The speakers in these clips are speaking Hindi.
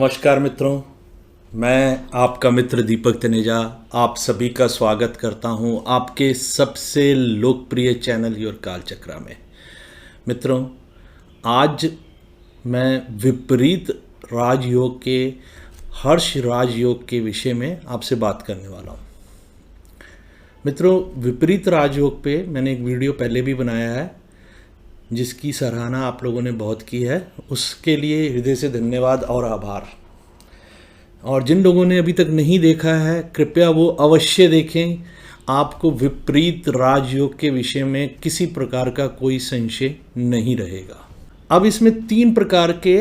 नमस्कार मित्रों, मैं आपका मित्र दीपक तनेजा आप सभी का स्वागत करता हूं आपके सबसे लोकप्रिय चैनल योर कालचक्र में। मित्रों, आज मैं विपरीत राजयोग के हर्ष राजयोग के विषय में आपसे बात करने वाला हूं। मित्रों, विपरीत राजयोग पे मैंने एक वीडियो पहले भी बनाया है जिसकी सराहना आप लोगों ने बहुत की है, उसके लिए हृदय से धन्यवाद और आभार। और जिन लोगों ने अभी तक नहीं देखा है कृपया वो अवश्य देखें। आपको विपरीत राजयोग के विषय में किसी प्रकार का कोई संशय नहीं रहेगा। अब इसमें 3 प्रकार के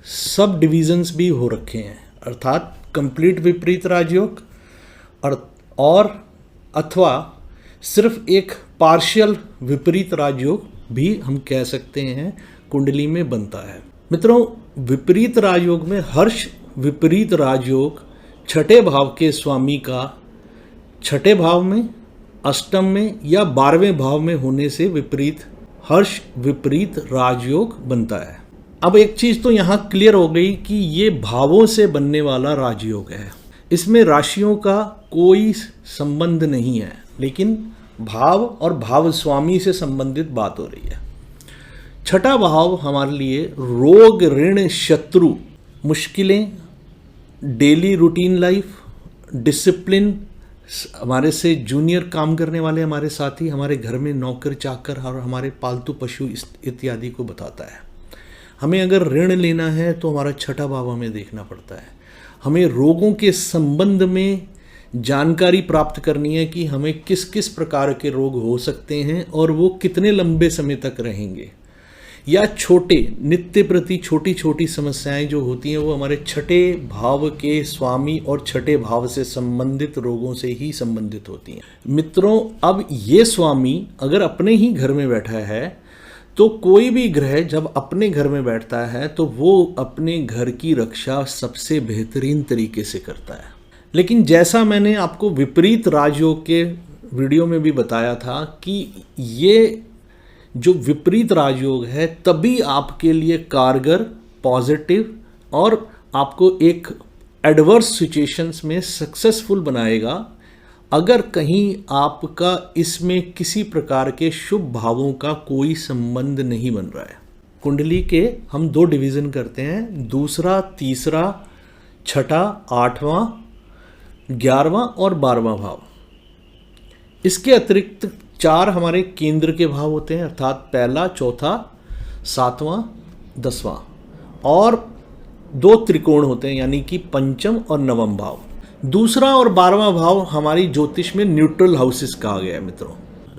सब डिविजन्स भी हो रखे हैं, अर्थात कंप्लीट विपरीत राजयोग और अथवा सिर्फ एक पार्शियल विपरीत राजयोग भी हम कह सकते हैं कुंडली में बनता है। मित्रों, विपरीत राजयोग में हर्ष विपरीत राजयोग छठे भाव के स्वामी का छठे भाव में, अष्टम में या 12वें भाव में होने से विपरीत हर्ष विपरीत राजयोग बनता है। अब एक चीज तो यहाँ क्लियर हो गई कि ये भावों से बनने वाला राजयोग है, इसमें राशियों का कोई संबंध नहीं है, लेकिन भाव और भाव स्वामी से संबंधित बात हो रही है। छठा भाव हमारे लिए रोग, ऋण, शत्रु, मुश्किलें, डेली रूटीन लाइफ, डिसिप्लिन, हमारे से जूनियर काम करने वाले हमारे साथी, हमारे घर में नौकर चाकर और हमारे पालतू पशु इत्यादि को बताता है। हमें अगर ऋण लेना है तो हमारा छठा भाव हमें देखना पड़ता है। हमें रोगों के संबंध में जानकारी प्राप्त करनी है कि हमें किस किस प्रकार के रोग हो सकते हैं और वो कितने लंबे समय तक रहेंगे, या छोटे नित्य प्रति छोटी छोटी समस्याएं जो होती हैं वो हमारे छठे भाव के स्वामी और छठे भाव से संबंधित रोगों से ही संबंधित होती हैं। मित्रों, अब ये स्वामी अगर अपने ही घर में बैठा है तो कोई भी ग्रह जब अपने घर में बैठता है तो वो अपने घर की रक्षा सबसे बेहतरीन तरीके से करता है। लेकिन जैसा मैंने आपको विपरीत राजयोग के वीडियो में भी बताया था कि ये जो विपरीत राजयोग है तभी आपके लिए कारगर, पॉजिटिव और आपको एक एडवर्स सिचुएशंस में सक्सेसफुल बनाएगा अगर कहीं आपका इसमें किसी प्रकार के शुभ भावों का कोई संबंध नहीं बन रहा है। कुंडली के हम 2 डिवीज़न करते हैं, दूसरा, तीसरा, छठा, 8वां, 11वां और 12वां भाव। इसके अतिरिक्त 4 हमारे केंद्र के भाव होते हैं, अर्थात पहला, चौथा, 7वां, 10वां, और 2 त्रिकोण होते हैं यानी कि पंचम और नवम भाव। दूसरा और 12वां भाव हमारी ज्योतिष में न्यूट्रल हाउसेस कहा गया है। मित्रों,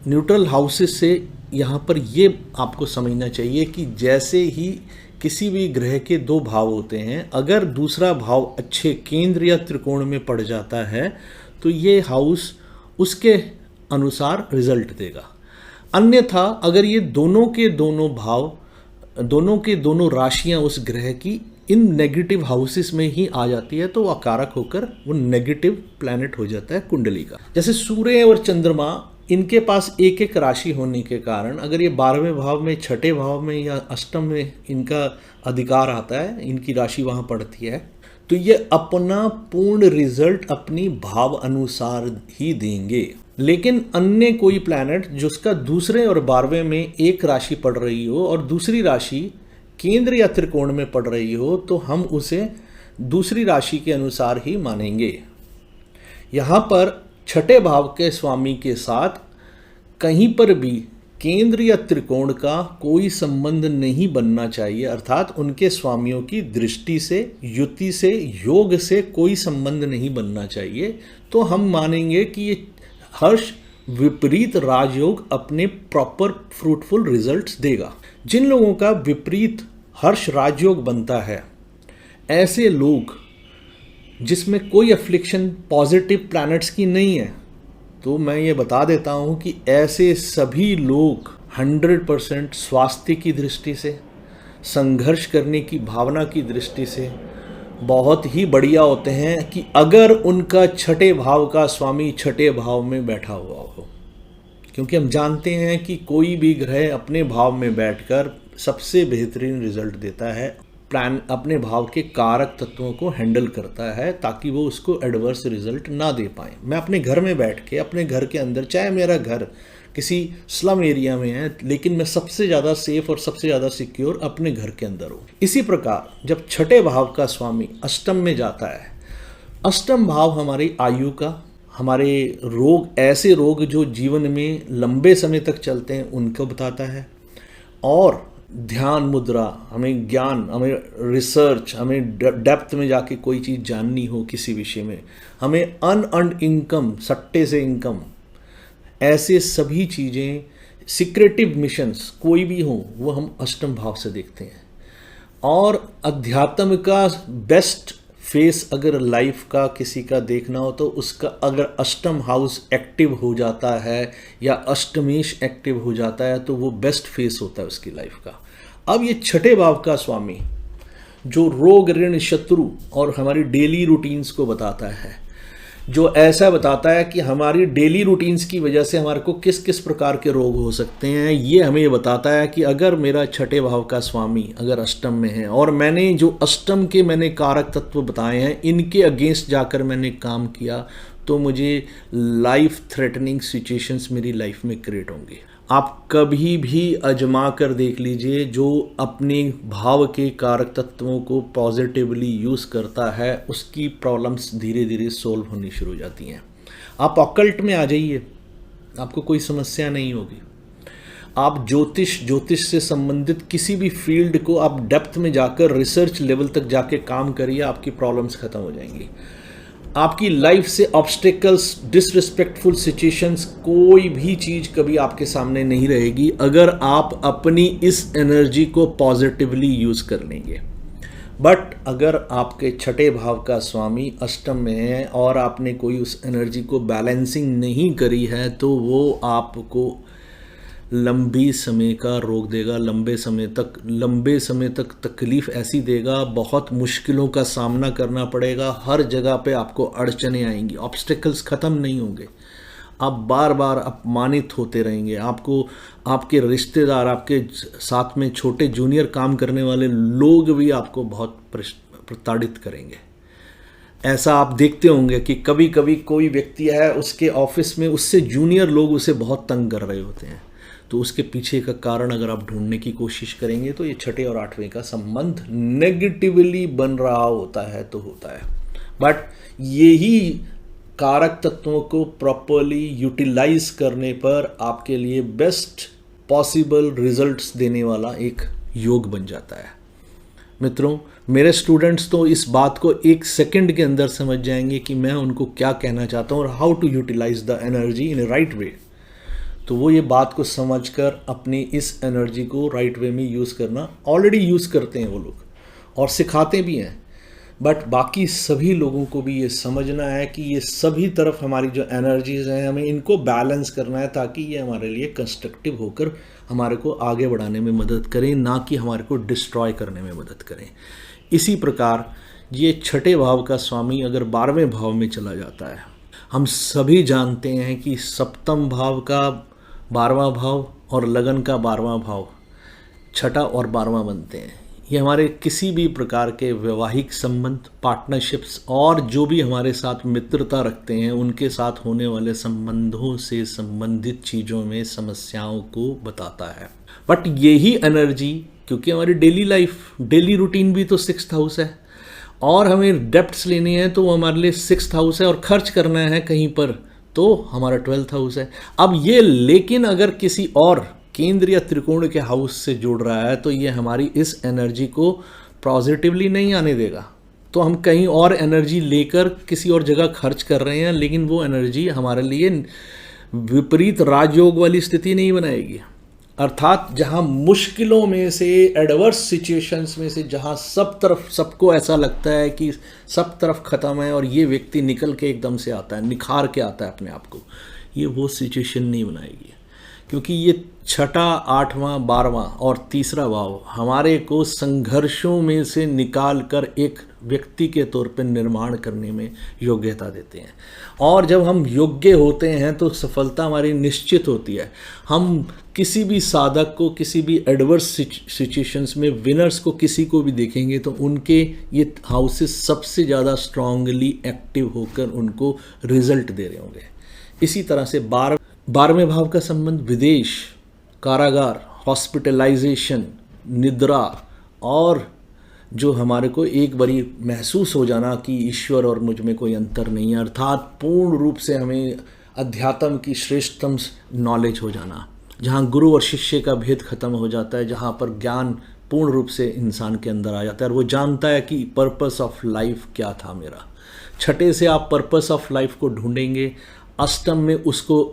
न्यूट्रल हाउसेस से यहाँ पर ये आपको समझना चाहिए कि जैसे ही किसी भी ग्रह के 2 भाव होते हैं, अगर दूसरा भाव अच्छे केंद्र या त्रिकोण में पड़ जाता है तो ये हाउस उसके अनुसार रिजल्ट देगा। अन्यथा अगर ये दोनों के दोनों भाव, दोनों के दोनों राशियां उस ग्रह की इन नेगेटिव हाउसेस में ही आ जाती है तो अकारक होकर वो नेगेटिव प्लैनेट हो जाता है कुंडली का। जैसे सूर्य और चंद्रमा, इनके पास एक एक राशि होने के कारण अगर ये 12वें भाव में, छठे भाव में या अष्टम में इनका अधिकार आता है, इनकी राशि वहाँ पड़ती है, तो ये अपना पूर्ण रिजल्ट अपनी भाव अनुसार ही देंगे। लेकिन अन्य कोई प्लैनेट जिसका दूसरे और 12वें में एक राशि पड़ रही हो और दूसरी राशि केंद्र या त्रिकोण में पड़ रही हो तो हम उसे दूसरी राशि के अनुसार ही मानेंगे। यहाँ पर छठे भाव के स्वामी के साथ कहीं पर भी केंद्र या त्रिकोण का कोई संबंध नहीं बनना चाहिए, अर्थात उनके स्वामियों की दृष्टि से, युति से, योग से कोई संबंध नहीं बनना चाहिए। तो हम मानेंगे कि ये हर्ष विपरीत राजयोग अपने प्रॉपर फ्रूटफुल रिजल्ट्स देगा। जिन लोगों का विपरीत हर्ष राजयोग बनता है, ऐसे लोग जिसमें कोई अफ्लिक्शन पॉजिटिव प्लैनेट्स की नहीं है, तो मैं ये बता देता हूँ कि ऐसे सभी लोग 100% स्वास्थ्य की दृष्टि से, संघर्ष करने की भावना की दृष्टि से बहुत ही बढ़िया होते हैं कि अगर उनका छठे भाव का स्वामी छठे भाव में बैठा हुआ हो। क्योंकि हम जानते हैं कि कोई भी ग्रह अपने भाव में बैठकर सबसे बेहतरीन रिजल्ट देता है प्लान अपने भाव के कारक तत्वों को हैंडल करता है ताकि वो उसको एडवर्स रिजल्ट ना दे पाए। मैं अपने घर में बैठ के अपने घर के अंदर, चाहे मेरा घर किसी स्लम एरिया में है, लेकिन मैं सबसे ज़्यादा सेफ और सबसे ज़्यादा सिक्योर अपने घर के अंदर हूँ। इसी प्रकार जब छठे भाव का स्वामी अष्टम में जाता है, अष्टम भाव हमारी आयु का, हमारे रोग, ऐसे रोग जो जीवन में लंबे समय तक चलते हैं उनको बताता है, और ध्यान मुद्रा, हमें ज्ञान, हमें रिसर्च, हमें डेप्थ में जाके कोई चीज़ जाननी हो किसी विषय में, हमें अनअर्न्ड इनकम, सट्टे से इनकम, ऐसे सभी चीज़ें, सीक्रेटिव मिशंस कोई भी हो, वो हम अष्टम भाव से देखते हैं। और अध्यात्म का बेस्ट फेस अगर लाइफ का किसी का देखना हो तो उसका अगर अष्टम हाउस एक्टिव हो जाता है या अष्टमेश एक्टिव हो जाता है तो वो बेस्ट फेस होता है उसकी लाइफ का। अब ये छठे भाव का स्वामी जो रोग, ऋण, शत्रु और हमारी डेली रूटीन्स को बताता है, जो ऐसा बताता है कि हमारी डेली रूटीन्स की वजह से हमारे को किस किस प्रकार के रोग हो सकते हैं। ये हमें ये बताता है कि अगर मेरा छठे भाव का स्वामी अगर अष्टम में है और मैंने जो अष्टम के मैंने कारक तत्व बताए हैं इनके अगेंस्ट जाकर मैंने काम किया तो मुझे लाइफ थ्रेटनिंग सिचुएशंस मेरी लाइफ में क्रिएट होंगी। आप कभी भी आजमा कर देख लीजिए, जो अपने भाव के कारक तत्वों को पॉजिटिवली यूज़ करता है उसकी प्रॉब्लम्स धीरे धीरे सोल्व होनी शुरू हो जाती हैं। आप ऑकल्ट में आ जाइए, आपको कोई समस्या नहीं होगी। आप ज्योतिष से संबंधित किसी भी फील्ड को आप डेप्थ में जाकर रिसर्च लेवल तक जाके काम करिए, आपकी प्रॉब्लम्स ख़त्म हो जाएंगी। आपकी लाइफ से ऑब्स्टेकल्स, डिसरिस्पेक्टफुल सिचुएशंस, कोई भी चीज़ कभी आपके सामने नहीं रहेगी अगर आप अपनी इस एनर्जी को पॉजिटिवली यूज़ कर लेंगे। बट अगर आपके छठे भाव का स्वामी अष्टम में है और आपने कोई उस एनर्जी को बैलेंसिंग नहीं करी है तो वो आपको लंबी समय का रोग देगा, लंबे समय तक तकलीफ़ ऐसी देगा, बहुत मुश्किलों का सामना करना पड़ेगा, हर जगह पे आपको अड़चने आएंगी, ऑब्स्टेकल्स ख़त्म नहीं होंगे, आप बार बार अपमानित होते रहेंगे, आपको आपके रिश्तेदार, आपके साथ में छोटे जूनियर काम करने वाले लोग भी आपको बहुत प्रताड़ित करेंगे। ऐसा आप देखते होंगे कि कभी कभी कोई व्यक्ति है, उसके ऑफिस में उससे जूनियर लोग उसे बहुत तंग कर रहे होते हैं, तो उसके पीछे का कारण अगर आप ढूंढने की कोशिश करेंगे तो ये छठे और आठवें का संबंध नेगेटिवली बन रहा होता है तो होता है। बट यही कारक तत्वों को प्रॉपरली यूटिलाइज करने पर आपके लिए बेस्ट पॉसिबल रिजल्ट्स देने वाला एक योग बन जाता है। मित्रों, मेरे स्टूडेंट्स तो इस बात को एक सेकंड के अंदर समझ जाएंगे कि मैं उनको क्या कहना चाहता हूँ और how to utilise the energy in a right way. तो वो ये बात को समझकर अपनी इस एनर्जी को राइट वे में यूज़ करना ऑलरेडी यूज़ करते हैं वो लोग और सिखाते भी हैं। बट बाकी सभी लोगों को भी ये समझना है कि ये सभी तरफ हमारी जो एनर्जीज़ हैं हमें इनको बैलेंस करना है ताकि ये हमारे लिए कंस्ट्रक्टिव होकर हमारे को आगे बढ़ाने में मदद करें, ना कि हमारे को डिस्ट्रॉय करने में मदद करें। इसी प्रकार ये छठे भाव का स्वामी अगर 12वें भाव में चला जाता है, हम सभी जानते हैं कि सप्तम भाव का 12वां भाव और लगन का 12वां भाव छठा और 12वां बनते हैं। ये हमारे किसी भी प्रकार के वैवाहिक संबंध, पार्टनरशिप्स और जो भी हमारे साथ मित्रता रखते हैं उनके साथ होने वाले संबंधों से संबंधित चीज़ों में समस्याओं को बताता है। बट यही एनर्जी, क्योंकि हमारी डेली लाइफ, डेली रूटीन भी तो 6th हाउस है और हमें डेप्ट्स लेने हैं तो वो हमारे लिए 6th हाउस है और खर्च करना है कहीं पर तो हमारा 12th हाउस है। अब ये लेकिन अगर किसी और केंद्र या त्रिकोण के हाउस से जुड़ रहा है तो ये हमारी इस एनर्जी को पॉजिटिवली नहीं आने देगा। तो हम कहीं और एनर्जी लेकर किसी और जगह खर्च कर रहे हैं, लेकिन वो एनर्जी हमारे लिए विपरीत राजयोग वाली स्थिति नहीं बनाएगी। अर्थात जहाँ मुश्किलों में से, एडवर्स सिचुएशंस में से, जहाँ सब तरफ सबको ऐसा लगता है कि सब तरफ ख़त्म है और ये व्यक्ति निकल के एकदम से आता है, निखार के आता है अपने आप को, ये वो सिचुएशन नहीं बनाएगी। क्योंकि ये छठा, आठवां, 12वां और तीसरा भाव हमारे को संघर्षों में से निकाल कर एक व्यक्ति के तौर पर निर्माण करने में योग्यता देते हैं। और जब हम योग्य होते हैं तो सफलता हमारी निश्चित होती है। हम किसी भी साधक को, किसी भी एडवर्स सिचुएशंस में विनर्स को, किसी को भी देखेंगे तो उनके ये हाउसेस सबसे ज़्यादा स्ट्रांगली एक्टिव होकर उनको रिजल्ट दे रहे होंगे। इसी तरह से 12वें भाव का संबंध विदेश, कारागार, हॉस्पिटलाइजेशन, निद्रा और जो हमारे को एक बारी महसूस हो जाना कि ईश्वर और मुझ में कोई अंतर नहीं है, अर्थात पूर्ण रूप से हमें अध्यात्म की श्रेष्ठतम नॉलेज हो जाना, जहाँ गुरु और शिष्य का भेद खत्म हो जाता है, जहाँ पर ज्ञान पूर्ण रूप से इंसान के अंदर आ जाता है और वो जानता है कि पर्पस ऑफ लाइफ क्या था मेरा। छठे से आप पर्पस ऑफ लाइफ को ढूंढेंगे, अष्टम में उसको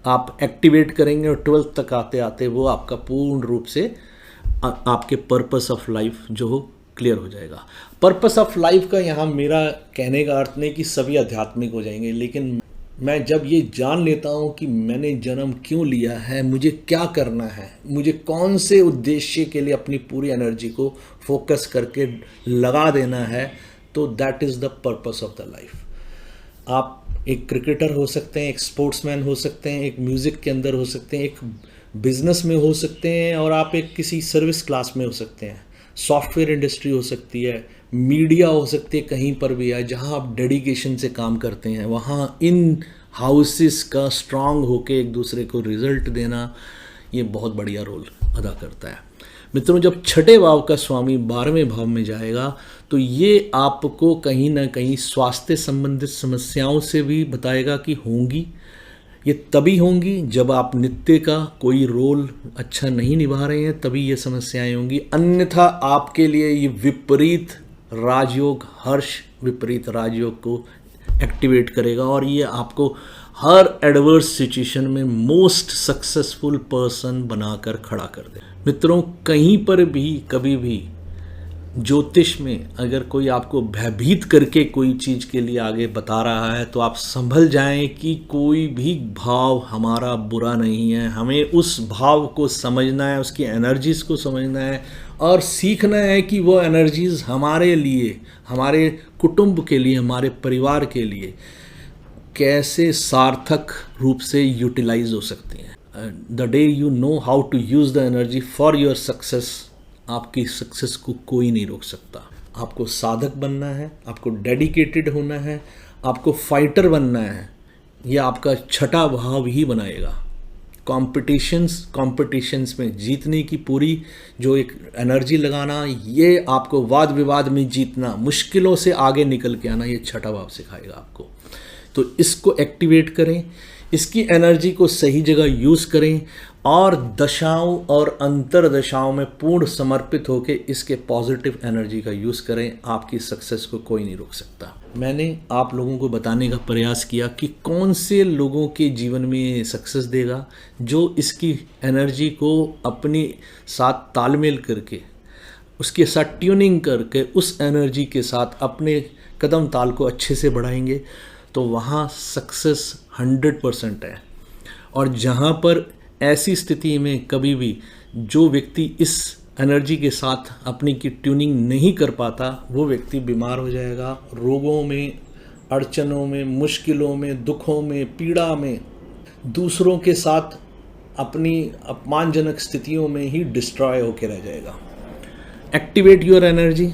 आप एक्टिवेट करेंगे और 12th तक आते आते वो आपका पूर्ण रूप से आपके पर्पस ऑफ लाइफ जो हो क्लियर हो जाएगा। पर्पस ऑफ लाइफ का यहाँ मेरा कहने का अर्थ नहीं कि सभी आध्यात्मिक हो जाएंगे, लेकिन मैं जब ये जान लेता हूँ कि मैंने जन्म क्यों लिया है, मुझे क्या करना है, मुझे कौन से उद्देश्य के लिए अपनी पूरी एनर्जी को फोकस करके लगा देना है, तो that is the purpose of the life. आप एक क्रिकेटर हो सकते हैं, एक स्पोर्ट्समैन हो सकते हैं, एक म्यूज़िक के अंदर हो सकते हैं, एक बिजनेस में हो सकते हैं, और आप एक किसी सर्विस क्लास में हो सकते हैं, सॉफ्टवेयर इंडस्ट्री हो सकती है, मीडिया हो सकती है, कहीं पर भी है जहां आप डेडिकेशन से काम करते हैं, वहां इन हाउसेस का स्ट्रांग होके एक दूसरे को रिजल्ट देना ये बहुत बढ़िया रोल अदा करता है। मित्रों, जब छठे भाव का स्वामी 12वें भाव में जाएगा तो ये आपको कहीं ना कहीं स्वास्थ्य संबंधित समस्याओं से भी बताएगा कि होंगी। ये तभी होंगी जब आप नित्य का कोई रोल अच्छा नहीं निभा रहे हैं, तभी ये समस्याएं होंगी। अन्यथा आपके लिए ये विपरीत राजयोग, हर्ष विपरीत राजयोग को एक्टिवेट करेगा और ये आपको हर एडवर्स सिचुएशन में मोस्ट सक्सेसफुल पर्सन बनाकर खड़ा कर दे। मित्रों, कहीं पर भी कभी भी ज्योतिष में अगर कोई आपको भयभीत करके कोई चीज़ के लिए आगे बता रहा है तो आप संभल जाएं कि कोई भी भाव हमारा बुरा नहीं है। हमें उस भाव को समझना है, उसकी एनर्जीज़ को समझना है और सीखना है कि वो एनर्जीज़ हमारे लिए, हमारे कुटुंब के लिए, हमारे परिवार के लिए कैसे सार्थक रूप से यूटिलाइज हो सकती हैं। The day you know how to use the energy for your success, आपकी सक्सेस को कोई नहीं रोक सकता। आपको साधक बनना है, आपको डेडिकेटेड होना है, आपको फाइटर बनना है, यह आपका छठा भाव ही बनाएगा। कॉम्पिटिशन्स में जीतने की पूरी जो एक एनर्जी लगाना, ये आपको वाद विवाद में जीतना, मुश्किलों से आगे निकल के आना, ये छठा भाव सिखाएगा आपको। तो इसको एक्टिवेट करें, इसकी एनर्जी को सही जगह यूज़ करें और दशाओं और अंतर दशाओं में पूर्ण समर्पित होकर इसके पॉजिटिव एनर्जी का यूज़ करें। आपकी सक्सेस को कोई नहीं रोक सकता। मैंने आप लोगों को बताने का प्रयास किया कि कौन से लोगों के जीवन में सक्सेस देगा, जो इसकी एनर्जी को अपने साथ तालमेल करके, उसके साथ ट्यूनिंग करके, उस एनर्जी के साथ अपने कदम ताल को अच्छे से बढ़ाएंगे, तो वहाँ सक्सेस 100% है। और जहाँ पर ऐसी स्थिति में कभी भी जो व्यक्ति इस एनर्जी के साथ अपनी की ट्यूनिंग नहीं कर पाता, वो व्यक्ति बीमार हो जाएगा, रोगों में, अड़चनों में, मुश्किलों में, दुखों में, पीड़ा में, दूसरों के साथ अपनी अपमानजनक स्थितियों में ही डिस्ट्रॉय होकर रह जाएगा। एक्टिवेट योर एनर्जी,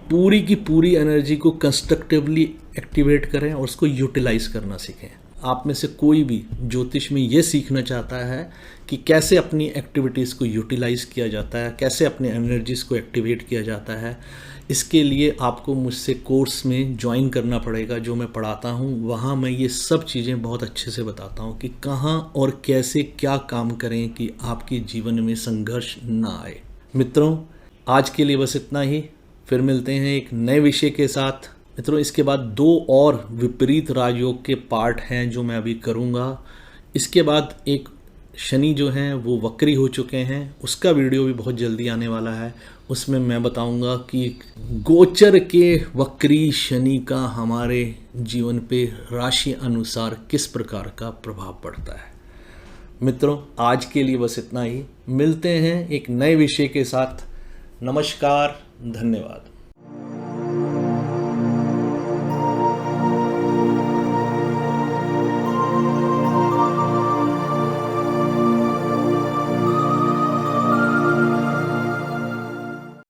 पूरी की पूरी एनर्जी को कंस्ट्रक्टिवली एक्टिवेट करें और उसको यूटिलाइज करना सीखें। आप में से कोई भी ज्योतिष में ये सीखना चाहता है कि कैसे अपनी एक्टिविटीज़ को यूटिलाइज किया जाता है, कैसे अपने एनर्जीज़ को एक्टिवेट किया जाता है, इसके लिए आपको मुझसे कोर्स में ज्वाइन करना पड़ेगा जो मैं पढ़ाता हूँ। वहाँ मैं ये सब चीज़ें बहुत अच्छे से बताता हूँ कि कहाँ और कैसे क्या काम करें कि आपके जीवन में संघर्ष ना आए। मित्रों, आज के लिए बस इतना ही, फिर मिलते हैं एक नए विषय के साथ। मित्रों, इसके बाद 2 और विपरीत राजयोग के पार्ट हैं जो मैं अभी करूँगा। इसके बाद एक शनि जो हैं वो वक्री हो चुके हैं, उसका वीडियो भी बहुत जल्दी आने वाला है। उसमें मैं बताऊंगा कि गोचर के वक्री शनि का हमारे जीवन पे राशि अनुसार किस प्रकार का प्रभाव पड़ता है। मित्रों, आज के लिए बस इतना ही। मिलते हैं एक नए विषय के साथ। नमस्कार, धन्यवाद।